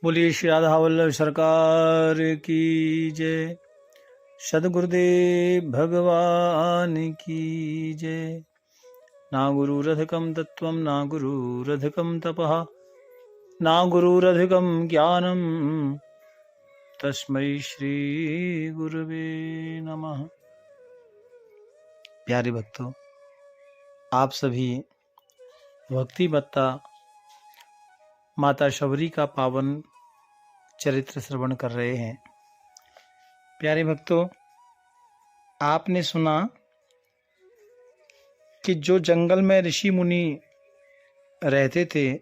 बोलिए श्री राधा वल्लभ सरकार की जय। सद्गुरुदेव भगवान की जय। ना गुरुरधिकं तत्त्वं ना गुरुरधिकं तपः ना गुरुरधिकं ज्ञानं तस्मै श्री गुरुवे नमः। प्यारे भक्तों, आप सभी भक्ति बत्ता माता शबरी का पावन चरित्र श्रवण कर रहे हैं। प्यारे भक्तों, आपने सुना कि जो जंगल में ऋषि मुनि रहते थे,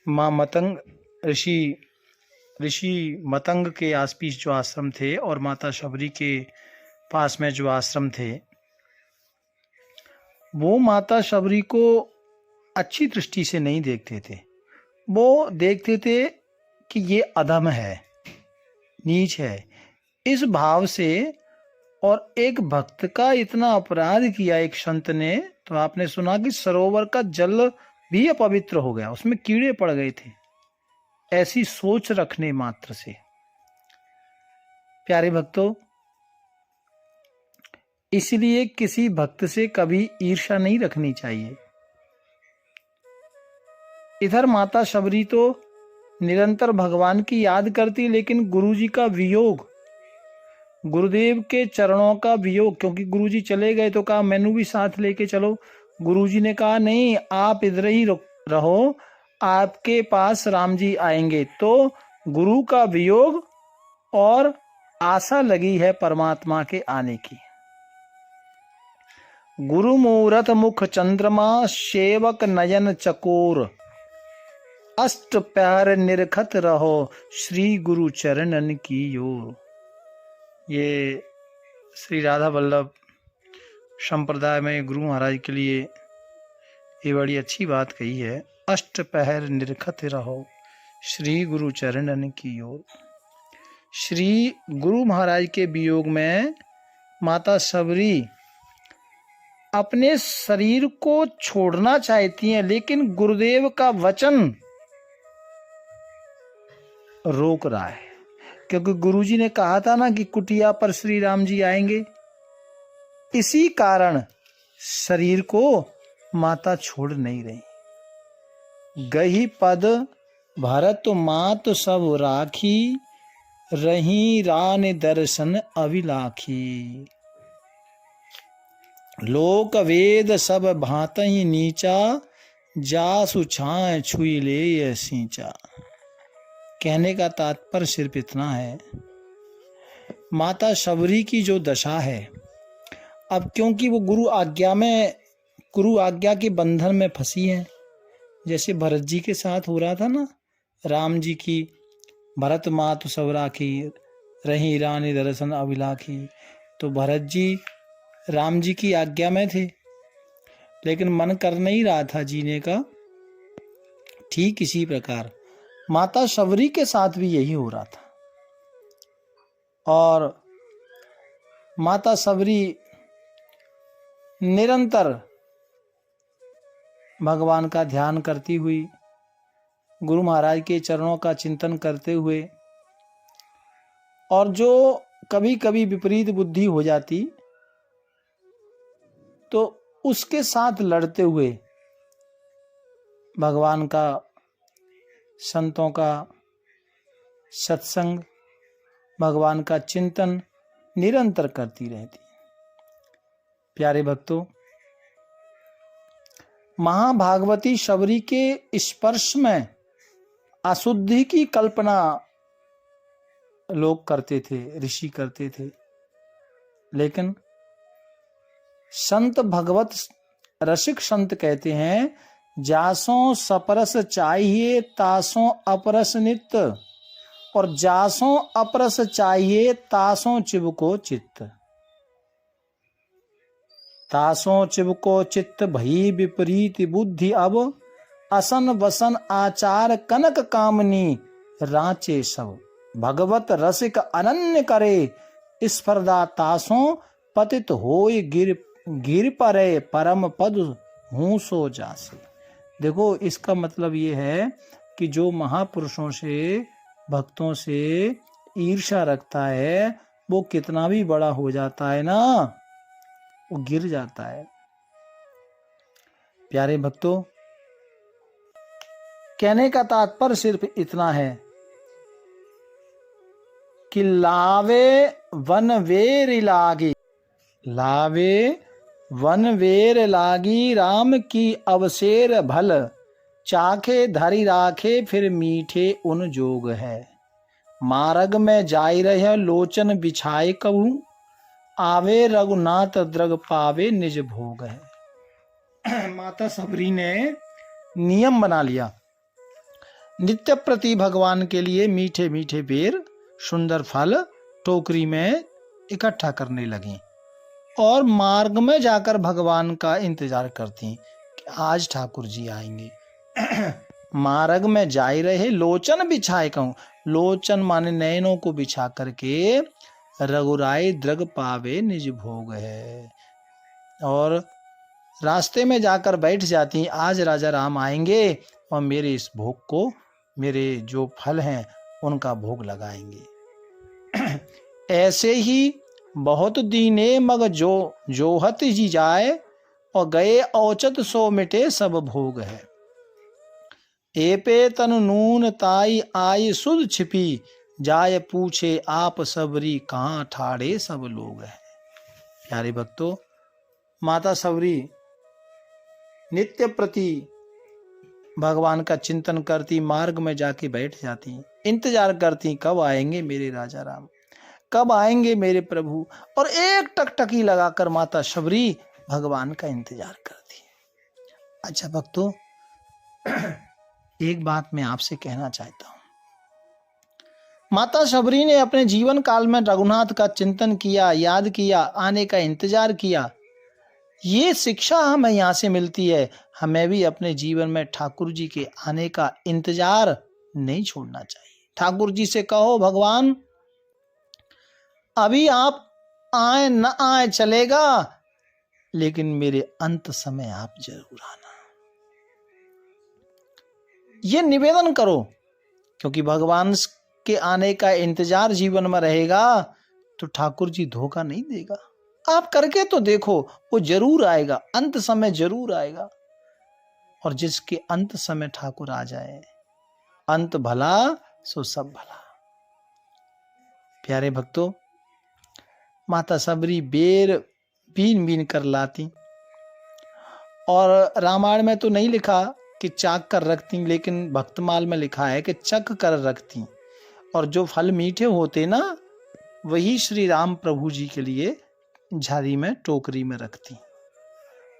माँ मतंग ऋषि मतंग के आसपास जो आश्रम थे और माता शबरी के पास में जो आश्रम थे, वो माता शबरी को अच्छी दृष्टि से नहीं देखते थे। वो देखते थे कि ये अधम है, नीच है। इस भाव से और एक भक्त का इतना अपराध किया एक संत ने, तो आपने सुना कि सरोवर का जल भी अपवित्र हो गया, उसमें कीड़े पड़ गए थे, ऐसी सोच रखने मात्र से। प्यारे भक्तों, इसलिए किसी भक्त से कभी ईर्ष्या नहीं रखनी चाहिए। इधर माता शबरी तो निरंतर भगवान की याद करती, लेकिन गुरुजी का वियोग, गुरुदेव के चरणों का वियोग, क्योंकि गुरुजी चले गए तो कहा मैनू भी साथ लेके चलो। गुरुजी ने कहा नहीं, आप इधर ही रहो, आपके पास राम जी आएंगे। तो गुरु का वियोग और आशा लगी है परमात्मा के आने की। गुरु मूरत मुख चंद्रमा सेवक नयन चकोर, अष्ट प्यार निरखत रहो श्री गुरु चरणन की ओर। ये श्री राधा वल्लभ संप्रदाय में गुरु महाराज के लिए ये बड़ी अच्छी बात कही है। अष्ट पहर निरखत रहो श्री गुरु चरणन की ओर। श्री गुरु महाराज के वियोग में माता शबरी अपने शरीर को छोड़ना चाहती हैं, लेकिन गुरुदेव का वचन रोक रहा है, क्योंकि गुरुजी ने कहा था ना कि कुटिया पर श्री राम जी आएंगे। इसी कारण शरीर को माता छोड़ नहीं रही। गही पद भरत मात सब राखी, रही रान दर्शन अभिलाखी। लोक वेद सब भांति नीचा, जासु छाए छुई ले ये सींचा। कहने का तात्पर्य सिर्फ इतना है, माता शबरी की जो दशा है, अब क्योंकि वो गुरु आज्ञा के बंधन में फंसी है, जैसे भरत जी के साथ हो रहा था ना, राम जी की भरत मातु सब राखी, रही रानी दर्शन अभिलाखी। तो भरत जी राम जी की आज्ञा में थे, लेकिन मन कर नहीं रहा था जीने का। ठीक इसी प्रकार माता शबरी के साथ भी यही हो रहा था। और माता शबरी निरंतर भगवान का ध्यान करती हुई, गुरु महाराज के चरणों का चिंतन करते हुए, और जो कभी कभी विपरीत बुद्धि हो जाती तो उसके साथ लड़ते हुए भगवान का, संतों का सत्संग, भगवान का चिंतन निरंतर करती रहती। प्यारे भक्तों, महाभागवती शबरी के स्पर्श में अशुद्धि की कल्पना लोग करते थे, ऋषि करते थे, लेकिन संत भगवत रसिक संत कहते हैं, जासों सपरस चाहिए तासों अपरस नित, और जासों अपरस चाहिए तासों चिबको चित्त। तासों चिबको चित्त भई विपरीत बुद्धि, अब असन वसन आचार कनक कामनी, रांचे सब भगवत रसिक अनन्य करे, स्पर्धा तासों पतित होय गिर परे, परम पद हूँ सो जासे। देखो, इसका मतलब ये है कि जो महापुरुषों से, भक्तों से ईर्ष्या रखता है वो कितना भी बड़ा हो जाता है ना, वो गिर जाता है। प्यारे भक्तों, कहने का तात्पर्य सिर्फ इतना है कि लावे वन वेर लागी, लावे वन वेर लागी, राम की अवसेर भल, चाखे धरी राखे फिर मीठे उन जोग है। मार्ग में जाई रहे लोचन बिछाए कबू, आवे रघुनाथ द्रग पावे निज भोग है। माता सबरी ने नियम बना लिया, नित्य प्रति भगवान के लिए मीठे मीठे बेर, सुंदर फल टोकरी में इकट्ठा करने लगी और मार्ग में जाकर भगवान का इंतजार करती कि आज ठाकुर जी आएंगे। मार्ग में जाई रहे लोचन बिछाए कहूं, लोचन माने नयनों को बिछा करके, रघुराई द्रग पावे निज भोग है, और रास्ते में जाकर बैठ जाती, आज राजा राम आएंगे और मेरे इस भोग को, मेरे जो फल हैं उनका भोग लगाएंगे। ऐसे ही बहुत दीने मग जो जोहत जी जाए, और गए औचत सो मिटे सब भोग है। एपे तन नून ताई आई सुध छिपी, जाय पूछे आप सबरी कहाँ ठाड़े सब लोग है। प्यारे भक्तों, माता सबरी नित्य प्रति भगवान का चिंतन करती, मार्ग में जाके बैठ जाती, इंतजार करती कब आएंगे मेरे राजा राम, कब आएंगे मेरे प्रभु, और एक टकटकी लगाकर माता शबरी भगवान का इंतजार करती है। अच्छा भक्तों, एक बात मैं आपसे कहना चाहता हूं। माता शबरी ने अपने जीवन काल में रघुनाथ का चिंतन किया, याद किया, आने का इंतजार किया। ये शिक्षा हमें यहाँ से मिलती है, हमें भी अपने जीवन में ठाकुर जी के आने का इंतजार नहीं छोड़ना चाहिए। ठाकुर जी से कहो, भगवान अभी आप आए न आए चलेगा, लेकिन मेरे अंत समय आप जरूर आना। ये निवेदन करो, क्योंकि भगवान के आने का इंतजार जीवन में रहेगा तो ठाकुर जी धोखा नहीं देगा। आप करके तो देखो, वो जरूर आएगा, अंत समय जरूर आएगा। और जिसके अंत समय ठाकुर आ जाए, अंत भला सो सब भला। प्यारे भक्तों, माता सबरी बेर बीन बीन कर लाती, और रामायण में तो नहीं लिखा कि चाक कर रखती, लेकिन भक्तमाल में लिखा है कि चक कर रखती, और जो फल मीठे होते ना, वही श्री राम प्रभु जी के लिए झाड़ी में, टोकरी में रखती,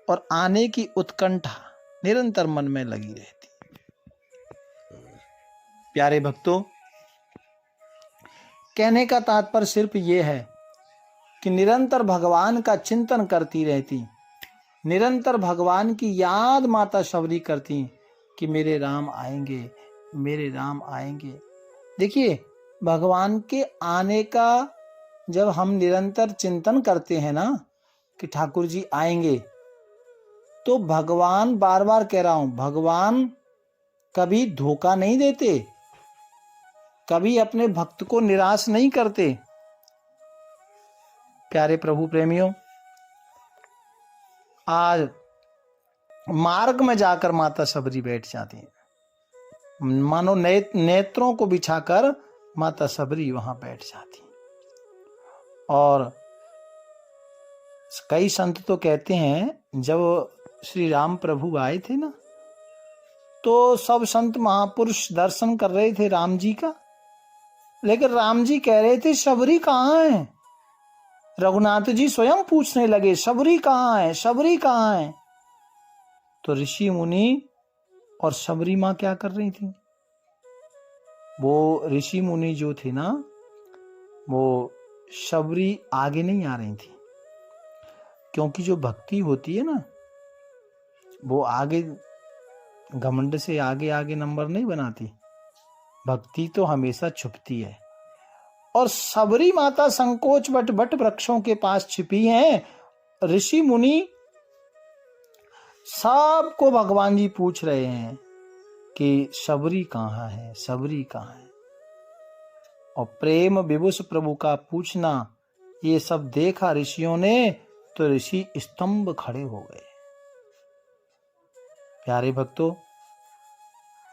और आने की उत्कंठा निरंतर मन में लगी रहती। प्यारे भक्तों, कहने का तात्पर्य सिर्फ ये है कि निरंतर भगवान का चिंतन करती रहती, निरंतर भगवान की याद माता शबरी करती कि मेरे राम आएंगे, मेरे राम आएंगे। देखिए, भगवान के आने का जब हम निरंतर चिंतन करते हैं ना कि ठाकुर जी आएंगे, तो भगवान, बार बार कह रहा हूं, भगवान कभी धोखा नहीं देते, कभी अपने भक्त को निराश नहीं करते। प्यारे प्रभु प्रेमियों, आज मार्ग में जाकर माता सबरी बैठ जाती है, मानो नेत्रों को बिछाकर माता सबरी वहां बैठ जाती। और कई संत तो कहते हैं, जब श्री राम प्रभु आए थे ना, तो सब संत महापुरुष दर्शन कर रहे थे राम जी का, लेकिन राम जी कह रहे थे शबरी कहाँ है। रघुनाथ जी स्वयं पूछने लगे, शबरी कहाँ है, शबरी कहाँ है। तो ऋषि मुनि और शबरी माँ क्या कर रही थी, वो ऋषि मुनि जो थे ना, वो शबरी आगे नहीं आ रही थी, क्योंकि जो भक्ति होती है ना, वो आगे घमंड से आगे आगे नंबर नहीं बनाती, भक्ति तो हमेशा छुपती है। और सबरी माता संकोच बट वृक्षों के पास छिपी हैं। ऋषि मुनि सबको भगवान जी पूछ रहे हैं कि शबरी कहाँ है, शबरी कहाँ है। और प्रेम विभुष प्रभु का पूछना, ये सब देखा ऋषियों ने तो ऋषि स्तंभ खड़े हो गए। प्यारे भक्तों,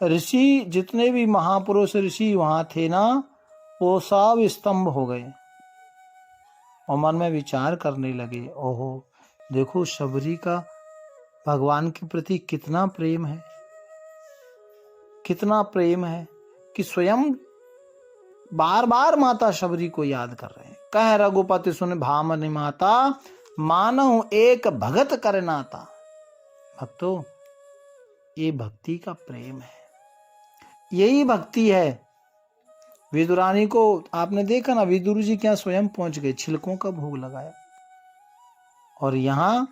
ऋषि जितने भी महापुरुष ऋषि वहां थे ना, वो सब स्तंभ हो गए और मन में विचार करने लगे, ओहो देखो शबरी का भगवान के प्रति कितना प्रेम है, कितना प्रेम है कि स्वयं बार बार माता शबरी को याद कर रहे हैं। कह रघुपति सुन भामनि माता, मानहु एक भगत करनाता। भक्तों, ये भक्ति का प्रेम है, यही भक्ति है। विदुरानी को आपने देखा ना, विदुर जी क्या स्वयं पहुंच गए, छिलकों का भोग लगाया, और यहां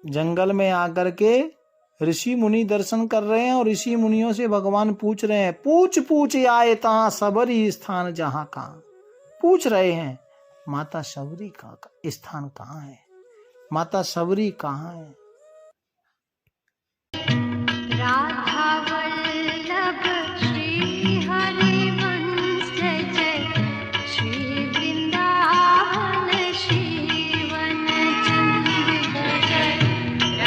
जंगल में आकर के ऋषि मुनि दर्शन कर रहे हैं और ऋषि मुनियों से भगवान पूछ रहे हैं, पूछ पूछ आए ता सबरी स्थान जहां कहां। पूछ रहे हैं माता शबरी का स्थान कहां है, माता शबरी कहां है।